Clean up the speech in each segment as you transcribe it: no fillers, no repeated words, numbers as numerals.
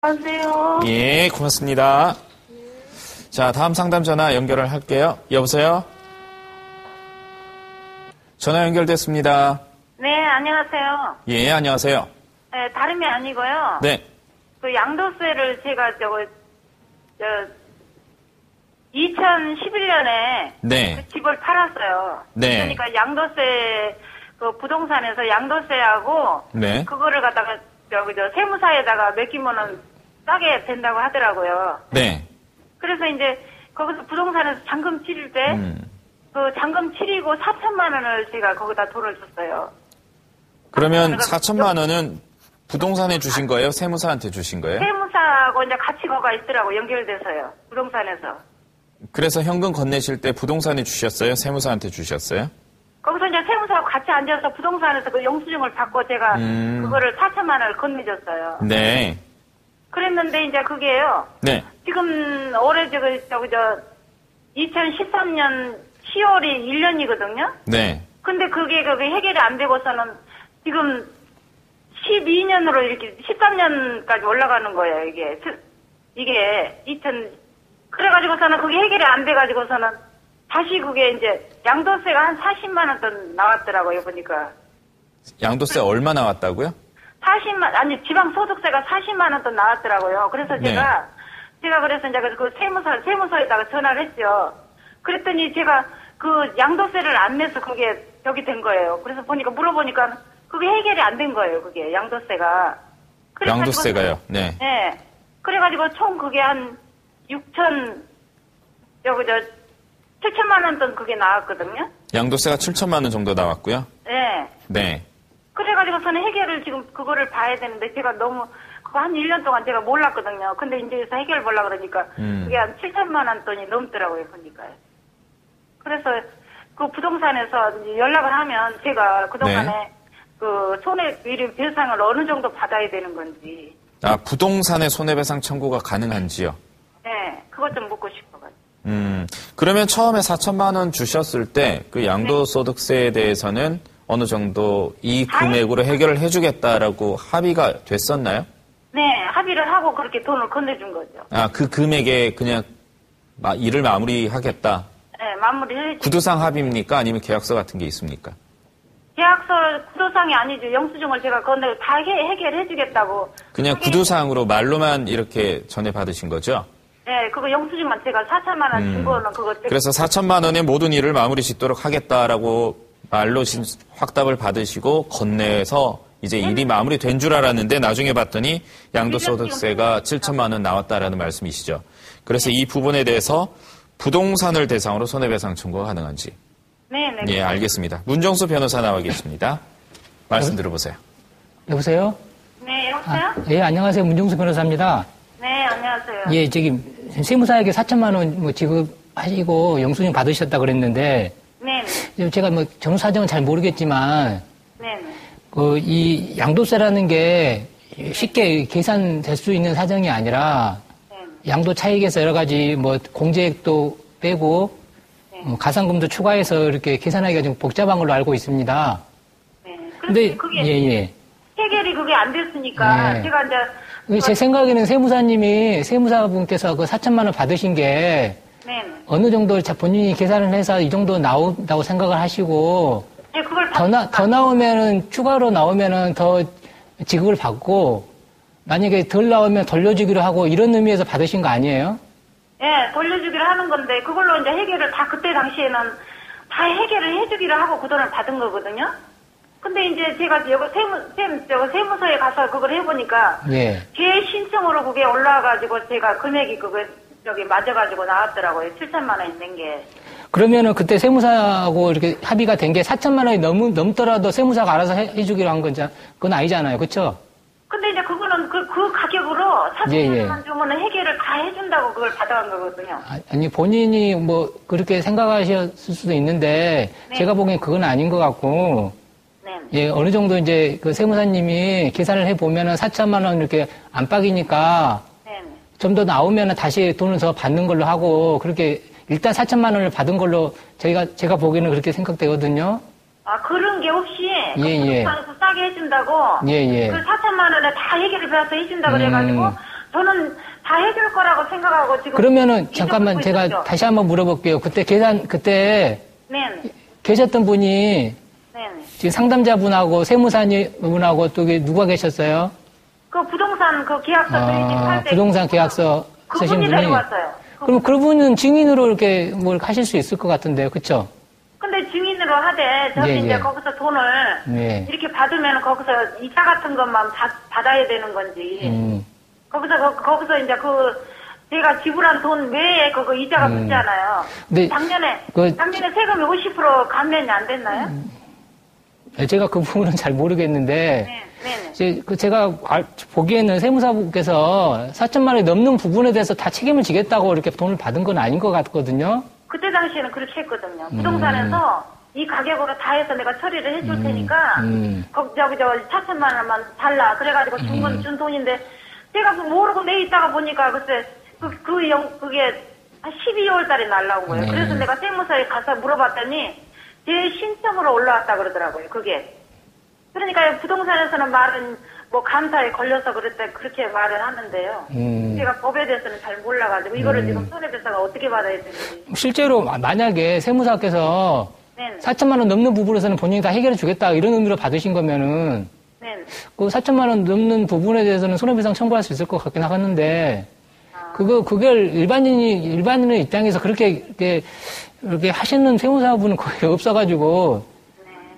안녕하세요. 예, 고맙습니다. 자, 다음 상담 전화 연결을 할게요. 여보세요? 전화 연결됐습니다. 네, 안녕하세요. 예, 안녕하세요. 네, 다름이 아니고요. 네. 그 양도세를 제가 2011년에 네. 그 집을 팔았어요. 네. 그러니까 양도세, 그 부동산에서 양도세하고 네. 그거를 갖다가 세무사에다가 맡기면은 싸게 된다고 하더라고요. 네. 그래서 이제 거기서 부동산에서 잔금 치를 때 그 잔금 치르고 4천만 원을 제가 거기다 돈을 줬어요. 그러면 4천만 원은 부동산에 주신 거예요? 세무사한테 주신 거예요? 세무사하고 이제 같이 거가 있더라고, 연결돼서요. 부동산에서. 그래서 현금 건네실 때 부동산에 주셨어요? 세무사한테 주셨어요? 거기서 이제 세무사하고 같이 앉아서 부동산에서 그 영수증을 받고 제가 그거를 4천만 원을 건네줬어요. 네. 그랬는데 이제 그게요. 네. 지금 올해 2013년 10월이 1년이거든요. 네. 근데 그게 해결이 안 되고서는 지금 12년으로 이렇게 13년까지 올라가는 거예요, 이게. 그래가지고서는 그게 해결이 안 돼가지고서는 다시 그게 이제 양도세가 한 40만 원 더 나왔더라고요, 보니까. 양도세 얼마 나왔다고요? 지방소득세가 40만 원 더 나왔더라고요. 그래서 제가 그래서 이제 그 세무서에다가 전화를 했죠. 그랬더니 제가 그 양도세를 안 내서 그게 저기 된 거예요. 그래서 물어보니까 그게 해결이 안 된 거예요, 그게 양도세가. 양도세가요? 네. 네. 그래가지고 총 그게 한 7천만 원 돈 그게 나왔거든요. 양도세가 7천만 원 정도 나왔고요. 네. 네. 그래가지고서는 해결을 지금 그거를 봐야 되는데 제가 너무 그거 한 1년 동안 제가 몰랐거든요. 근데 이제 해결 보려고 그러니까 그게 한 7천만 원 돈이 넘더라고요, 보니까요. 그래서 그 부동산에서 이제 연락을 하면 제가 그동안에 그 손해배상을 어느 정도 받아야 되는 건지. 아, 부동산의 손해배상 청구가 가능한지요? 네, 그것 좀 묻고 싶어가지고. 그러면 처음에 4천만 원 주셨을 때 그 양도소득세에 대해서는 어느 정도 이 금액으로 해결을 해주겠다라고 합의가 됐었나요? 네, 합의를 하고 그렇게 돈을 건네준 거죠. 아, 그 금액에 그냥 일을 마무리하겠다? 네, 마무리해야지. 구두상 합의입니까? 아니면 계약서 같은 게 있습니까? 계약서 구두상이 아니죠. 영수증을 제가 건네고 다 해결해주겠다고. 그냥 구두상으로 말로만 이렇게 전해받으신 거죠? 네, 그거 영수증만 제가 4천만 원 준 거는 그거. 그래서 4천만 원의 모든 일을 마무리 짓도록 하겠다라고 말로 확답을 받으시고 건네서 이제 일이 마무리된 줄 알았는데 나중에 봤더니 양도소득세가 7천만 원 나왔다라는 말씀이시죠. 그래서 이 부분에 대해서 부동산을 대상으로 손해배상 청구가 가능한지. 네. 예, 알겠습니다. 문정수 변호사 나와 계십니다. 말씀 들어보세요. 여보세요? 네, 여보세요? 예, 안녕하세요. 문정수 변호사입니다. 네, 안녕하세요. 예, 세무사에게 4천만 원 지급하시고 영수증 받으셨다 그랬는데. 네. 제가 전후 사정은 잘 모르겠지만. 네. 이 양도세라는 게 쉽게 계산될 수 있는 사정이 아니라. 양도 차익에서 여러 가지 공제액도 빼고. 가산금도 추가해서 이렇게 계산하기가 좀 복잡한 걸로 알고 있습니다. 네. 근데 그게 해결이 그게 안 됐으니까 제가 이제 제 생각에는 세무사분께서 그 4천만 원 받으신 게 어느 정도 본인이 계산을 해서 이 정도 나온다고 생각을 하시고 그걸 더 나오면은 추가로 나오면은 더 지급을 받고 만약에 덜 나오면 돌려주기로 하고 이런 의미에서 받으신 거 아니에요? 네, 돌려주기로 하는 건데 그걸로 이제 해결을 다 그때 당시에는 다 해결을 해주기로 하고 그 돈을 받은 거거든요. 근데 이제 제가 여기 세무서에 가서 그걸 해보니까 제 신청으로 그게 올라와가지고 제가 금액이 맞아가지고 나왔더라고요. 7천만 원 있는 게. 그러면은 그때 세무사하고 이렇게 합의가 된 게 4천만 원이 넘더라도 세무사가 알아서 해주기로 한 건지 그건 아니잖아요, 그렇죠? 근데 이제 그거는 그 가격으로 4천만 원 주면은 해결을 다 해준다고 그걸 받아간 거거든요. 아니 본인이 그렇게 생각하셨을 수도 있는데 제가 보기엔 그건 아닌 것 같고. 예, 어느 정도 이제 그 세무사님이 계산을 해보면은 4천만 원 이렇게 안팎이니까 좀 더 나오면은 다시 돈을 더 받는 걸로 하고 그렇게 일단 4천만 원을 받은 걸로 제가 보기에는 그렇게 생각되거든요. 아, 그런 게 없이 예. 싸게 해준다고 예. 그 4천만 원에 다 얘기를 배워서 해준다 그래가지고 저는 다 해줄 거라고 생각하고 지금. 그러면은 잠깐만 제가 있었죠. 다시 한번 물어볼게요. 그때 네네. 계셨던 분이 네네. 지금 상담자분하고 세무사님하고 또 누가 계셨어요? 그 부동산 그 계약서 드리실 때. 부동산 계약서 쓰신 분이. 데려왔어요. 그럼 그분은 증인으로 이렇게 뭘 하실 수 있을 것 같은데요, 그렇죠? 근데 증인으로 하되 저기 이제 거기서 돈을 이렇게 받으면 거기서 이자 같은 것만 받아야 되는 건지. 거기서 이제 제가 지불한 돈 외에 그거 이자가 붙잖아요. 작년에 세금이 50% 감면이 안 됐나요? 제가 그 부분은 잘 모르겠는데, 제가 보기에는 세무사분께서 4천만 원이 넘는 부분에 대해서 다 책임을 지겠다고 이렇게 돈을 받은 건 아닌 것 같거든요. 그때 당시에는 그렇게 했거든요. 부동산에서 이 가격으로 다 해서 내가 처리를 해줄 테니까, 저기 4천만 원만 달라. 그래가지고 준 돈인데, 제가 모르고 내 있다가 보니까 글쎄, 그게 한 12월 달에 날라온 거예요. 그래서 내가 세무서에 가서 물어봤더니, 제 신청으로 올라왔다 그러더라고요, 그게. 그러니까 부동산에서는 말은 뭐 감사에 걸려서 그렇게 말을 하는데요. 제가 법에 대해서는 잘 몰라가지고 이거를 지금 손해배상을 어떻게 받아야 되는지. 실제로 만약에 세무사께서 4천만 원 넘는 부분에서는 본인이 다 해결해 주겠다 이런 의미로 받으신 거면은 그 4천만 원 넘는 부분에 대해서는 손해배상 청구할 수 있을 것 같긴 하겠는데 그걸 일반인의 입장에서 그렇게 하시는 세무사분은 거의 없어가지고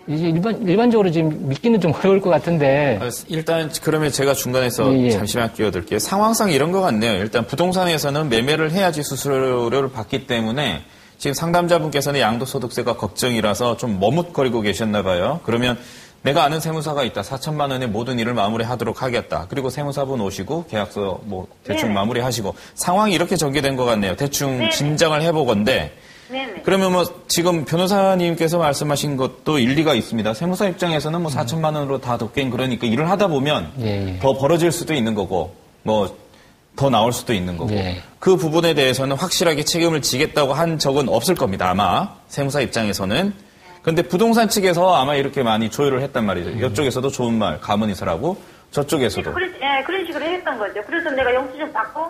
이제 일반적으로 지금 믿기는 좀 어려울 것 같은데. 일단 그러면 제가 중간에서 잠시만 끼어들게요. 상황상 이런 것 같네요. 일단 부동산에서는 매매를 해야지 수수료를 받기 때문에 지금 상담자분께서는 양도소득세가 걱정이라서 좀 머뭇거리고 계셨나 봐요. 그러면 내가 아는 세무사가 있다. 4천만 원의 모든 일을 마무리하도록 하겠다. 그리고 세무사분 오시고 계약서 뭐 대충 마무리하시고 상황이 이렇게 전개된 것 같네요. 대충 짐작을 해보건데 그러면 뭐 지금 변호사님께서 말씀하신 것도 일리가 있습니다. 세무사 입장에서는 뭐 4천만 원으로 다 돕긴 그러니까 일을 하다 보면 더 벌어질 수도 있는 거고 뭐 더 나올 수도 있는 거고 그 부분에 대해서는 확실하게 책임을 지겠다고 한 적은 없을 겁니다. 아마 세무사 입장에서는. 그런데 부동산 측에서 아마 이렇게 많이 조율을 했단 말이죠. 이쪽에서도 좋은 말 가문이서라고 저쪽에서도. 그런 식으로 했던 거죠. 그래서 내가 영수증 받고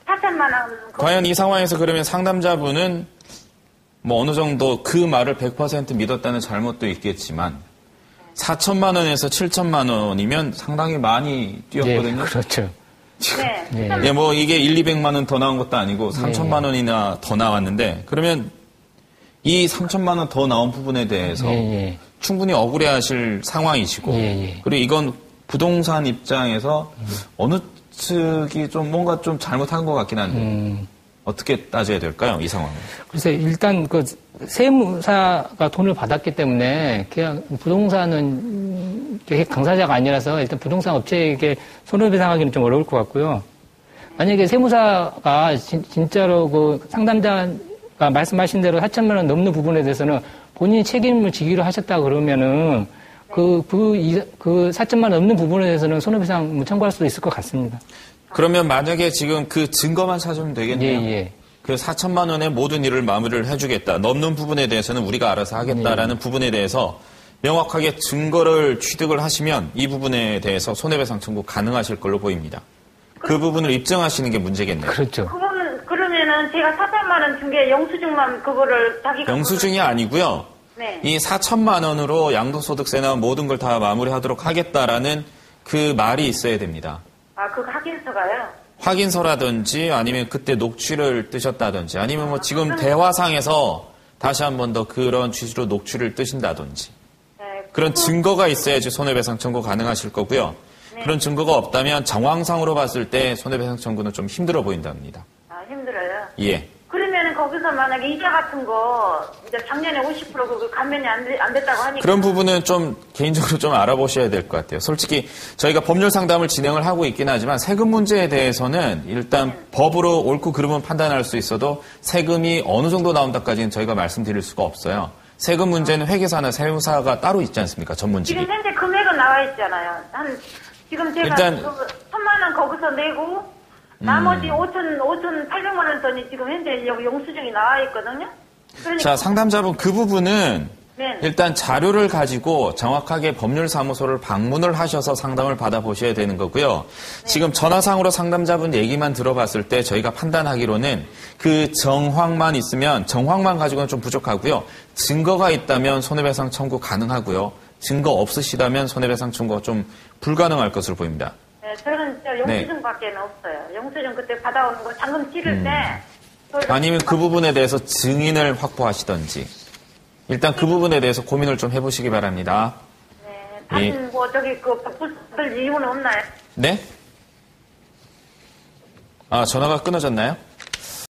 4천만 원. 과연 이 상황에서 그러면 상담자분은 뭐 어느 정도 그 말을 100% 믿었다는 잘못도 있겠지만 4천만 원에서 7천만 원이면 상당히 많이 뛰었거든요. 그렇죠. 뭐 이게 200만 원 더 나온 것도 아니고 3천만 원이나 더 나왔는데 그러면 이 3천만 원 더 나온 부분에 대해서 충분히 억울해하실 상황이시고 그리고 이건 부동산 입장에서 어느 측이 좀 뭔가 좀 잘못한 것 같긴 한데 어떻게 따져야 될까요? 이 상황은. 글쎄 일단 그 세무사가 돈을 받았기 때문에 그냥 부동산은 당사자가 아니라서 일단 부동산 업체에게 손해배상하기는 좀 어려울 것 같고요. 만약에 세무사가 진짜로 그 상담자가 말씀하신 대로 4천만 원 넘는 부분에 대해서는 본인이 책임을 지기로 하셨다 그러면은 그 4천만 원 넘는 부분에 대해서는 손해배상 청구할 수도 있을 것 같습니다. 그러면 만약에 지금 그 증거만 찾으면 되겠네요. 그 4천만 원의 모든 일을 마무리를 해주겠다. 넘는 부분에 대해서는 우리가 알아서 하겠다라는 부분에 대해서 명확하게 증거를 취득을 하시면 이 부분에 대해서 손해배상 청구 가능하실 걸로 보입니다. 그 부분을 입증하시는 게 문제겠네요. 그렇죠. 그러면은 제가 4천만 원 준 게 영수증만 그거를 자기가. 영수증이 아니고요. 이 4천만 원으로 양도소득세나 모든 걸 다 마무리하도록 하겠다라는 그 말이 있어야 됩니다. 그 확인서가요? 확인서라든지 아니면 그때 녹취를 뜨셨다든지 아니면 뭐 지금 대화상에서 다시 한 번 더 그런 취지로 녹취를 뜨신다든지 그런 증거가 있어야지 손해배상 청구 가능하실 거고요. 그런 증거가 없다면 정황상으로 봤을 때 손해배상 청구는 좀 힘들어 보인답니다. 힘들어요? 예. 그러면 거기서 만약에 이자 같은 거 이제 작년에 50% 그 감면이 안 됐다고 하니까 그런 부분은 좀 개인적으로 좀 알아보셔야 될 것 같아요. 솔직히 저희가 법률 상담을 진행을 하고 있긴 하지만 세금 문제에 대해서는 일단 법으로 옳고 그름은 판단할 수 있어도 세금이 어느 정도 나온다까지는 저희가 말씀드릴 수가 없어요. 세금 문제는 회계사나 세무사가 따로 있지 않습니까? 전문직이. 지금 현재 금액은 나와 있잖아요. 지금 제가 일단 1,000만 원 거기서 내고 나머지 5,800만 원 돈이 지금 현재 여기 영수증이 나와 있거든요. 그러니까 자, 상담자분 그 부분은 네. 일단 자료를 가지고 정확하게 법률사무소를 방문을 하셔서 상담을 받아보셔야 되는 거고요. 네. 지금 전화상으로 상담자분 얘기만 들어봤을 때 저희가 판단하기로는 그 정황만 있으면 정황만 가지고는 좀 부족하고요. 증거가 있다면 손해배상 청구 가능하고요. 증거 없으시다면 손해배상 청구가 좀 불가능할 것으로 보입니다. 네, 저는 영수증밖에 없어요. 영수증 그때 받아오는 거 잔금 치를 때. 아니면 그 부분에 대해서 증인을 확보하시던지. 일단 그 부분에 대해서 고민을 좀 해보시기 바랍니다. 네, 다른 법부들 이유는 없나요? 네? 전화가 끊어졌나요?